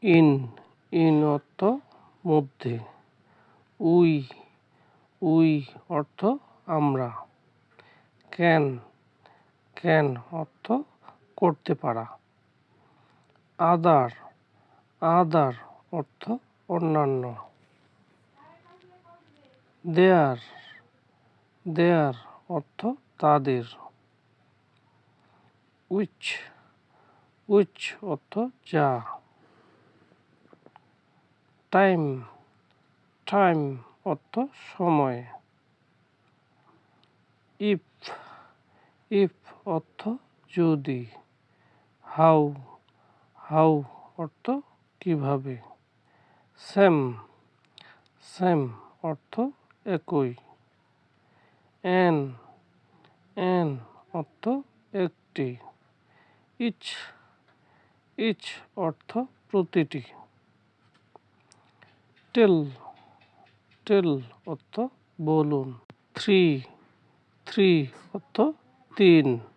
In in অর্থ মধ্যে। We we অর্থ আমরা। ক্যান ক্যান অর্থ করতে পারা। আদার আদার অর্থ অন্যান্য। দেয়ার দেয়ার অর্থ তাদের। উইচ উইচ অর্থ যা। টাইম টাইম অর্থ সময়। ইফ ইফ অর্থ যদি। হাউ হাউ অর্থ কিভাবে। সেম সেম অর্থ একই। এন এন অর্থ একটি। ইচ ইচ অর্থ প্রতিটি। টেল টেল অর্থ বলুন। থ্রি থ্রি অর্থ তিন।